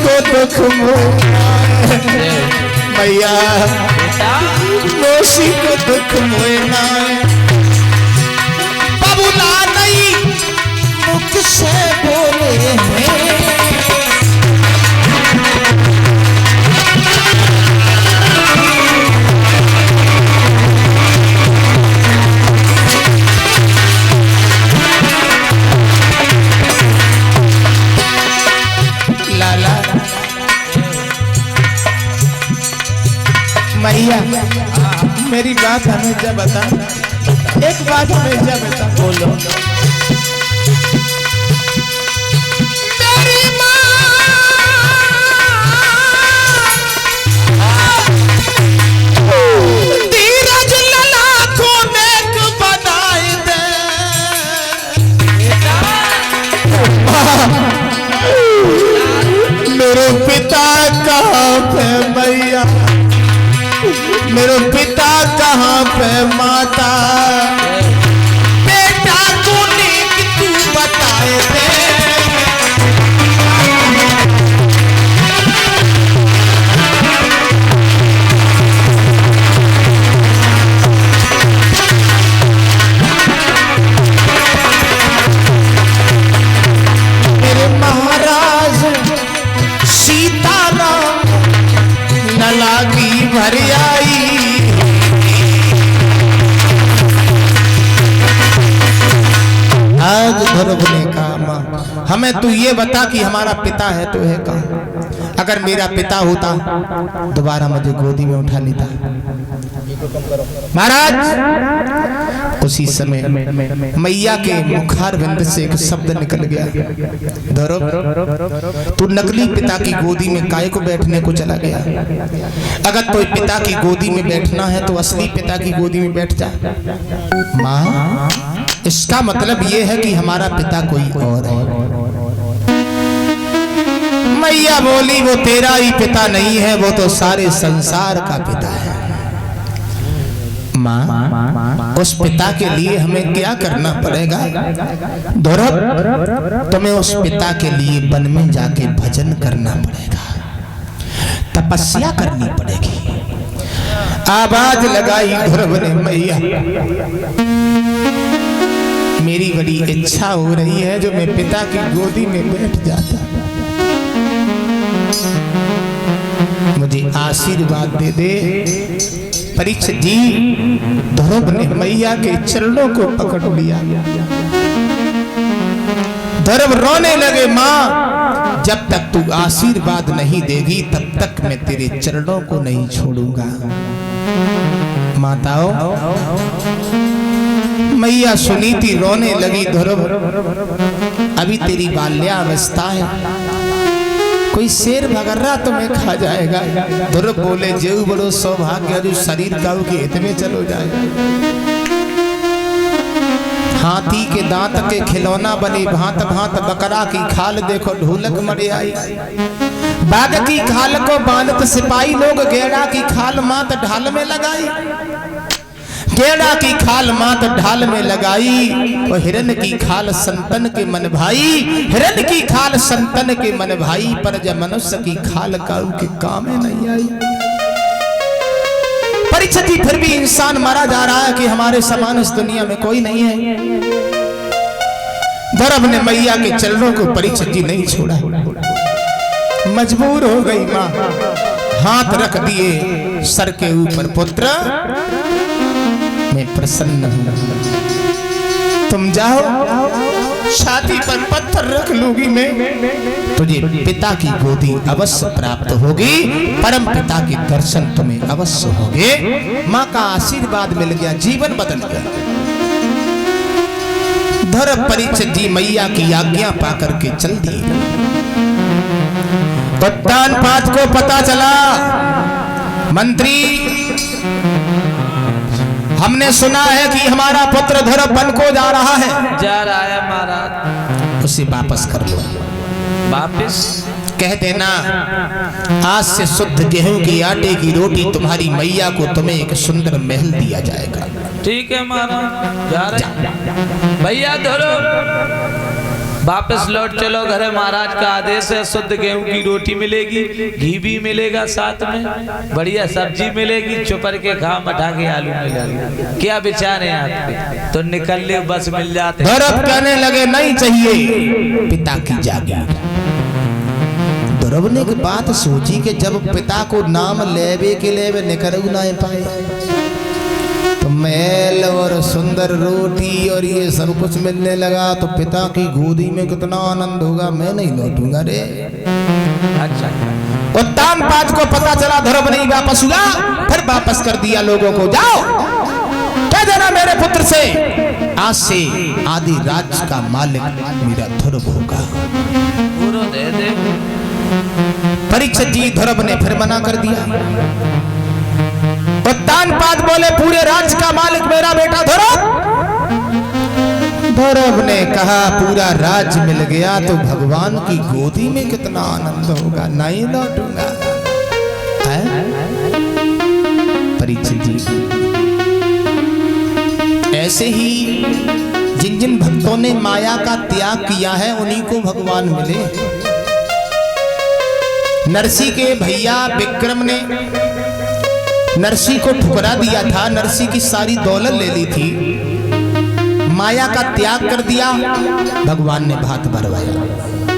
को दुख मैया मोशी को दुख मोना बबुला नहीं मुख से बोले हैं मैया मेरी बात हमें जब बता एक बात हमें जब बता बोलो मेरी माँ धीरज लला को नेक बनाए दे मेरे पिता कहाँ पे मैया मेरे पिता कहाँ पे माता बेटा को नेक तू बताए दे मेरे महाराज सीताराम न लागी भर आई आज ध्रुव ने कहा हमें तू ये बता कि हमारा पिता है तो है कहाँ अगर मेरा पिता होता दोबारा मुझे गोदी में उठा लेता महाराज उसी समय मैया के मुखारविंद से एक शब्द निकल गया ध्रुव तू नकली पिता की गोदी में काहे को बैठने को चला गया अगर कोई पिता की गोदी में बैठना है तो असली पिता की गोदी में बैठ जा माँ इसका मतलब ये है कि हमारा पिता कोई और है मैया बोली वो तेरा ही पिता नहीं है वो तो सारे संसार का पिता है माँ उस पिता के लिए हमें क्या करना पड़ेगा ध्रुव तुम्हें उस पिता के लिए वन में जाके भजन करना पड़ेगा तपस्या करनी पड़ेगी आवाज लगाई ध्रुव ने मैया मेरी बड़ी इच्छा हो रही है जो मैं पिता की गोदी में बैठ जाता मुझे आशीर्वाद दे दे परीक्षित जी ध्रुव ने मैया के चरणों को पकड़ लिया ध्रुव रोने लगे माँ जब तक तू आशीर्वाद नहीं देगी तब तक मैं तेरे चरणों को नहीं छोड़ूंगा माताओं मैया सुनी थी रोने लगी ध्रुव अभी तेरी बाल्यावस्था है कोई शेर भगर्रा तुम्हें खा जाएगा ध्रुव बोले जेऊ बड़ो सौभाग्य जो शरीर का के हित में चलो जाए हाथी के दांत के खिलौना बने भांत भांत बकरा की खाल देखो ढोलक मरे आई बाघ की खाल को बांधत सिपाही लोग गेड़ा की खाल मात ढाल में लगाई गेड़ा की खाल मात ढाल में लगाई और हिरन की खाल संतन के मन भाई हिरन की खाल संतन के मन भाई पर जब मनुष्य की खाल काऊ के काम में नहीं आई परीक्षित फिर भी इंसान मारा जा रहा है कि हमारे समान इस दुनिया में कोई नहीं है ध्रुव ने मैया के चरणों को परीक्षित जी नहीं छोड़ा मजबूर हो गई माँ हाथ रख दिए सर के ऊपर पुत्र मैं प्रसन्न हूं तुम जाओ छाती पर पत्थर रख लूंगी मैं तुझे पिता की गोदी अवश्य प्राप्त होगी परम पिता के दर्शन तुम्हें अवश्य होंगे माँ का आशीर्वाद मिल गया जीवन बदल गया ध्रुव परीक्षित जी मैया की आज्ञा पाकर के चल दिए पत्तान पात को पता चला मंत्री हमने सुना है कि हमारा पुत्र ध्रुव वन को जा रहा है महाराज उसे वापस कर लो वापस कह देना आज से शुद्ध गेहूं की आटे की रोटी तुम्हारी मैया को तुम्हें एक सुंदर महल दिया जाएगा ठीक है महाराज जा रहे भैया ध्रुव वापस लौट चलो घरे, महाराज का आदेश है, शुद्ध गेहूं की रोटी मिलेगी, घी भी मिलेगा, साथ में बढ़िया सब्जी मिलेगी, चुपर के खा, मठा के आलू मिलेगा। क्या विचार है आपके? तो निकल ले, बस मिल जाते। ध्रुव कहने लगे नहीं चाहिए पिता की जागीर। ध्रुव ने एक बात सोची कि जब पिता को नाम लेवे के लिए निकल ना पाए, तो महल और सुंदर रोटी और ये सब कुछ मिलने लगा तो पिता की गोदी में कितना आनंद होगा, मैं नहीं लौटूंगा रे। अच्छा, उत्तान पाद को पता चला, ध्रुव नहीं वापस हुआ, फिर वापस कर दिया लोगों को, जाओ कह देना मेरे पुत्र से आज से आदि राज्य का मालिक मेरा ध्रुव होगा। दे दे। परीक्षित जी ध्रुव ने फिर मना कर दिया। उत्तान पाद बोले पूरे राज्य का मालिक मेरा बेटा ध्रुव। ध्रुव ने कहा पूरा राज्य मिल गया तो भगवान की गोदी में कितना आनंद होगा, नहीं लौटूंगा। परीक्षित जी ऐसे ही जिन जिन भक्तों ने माया का त्याग किया है उन्हीं को भगवान मिले। नरसी के भैया विक्रम ने नरसी को ठुकरा दिया था, नरसी की सारी दौलत ले ली थी, माया का त्याग कर दिया, भगवान ने भात भरवाया।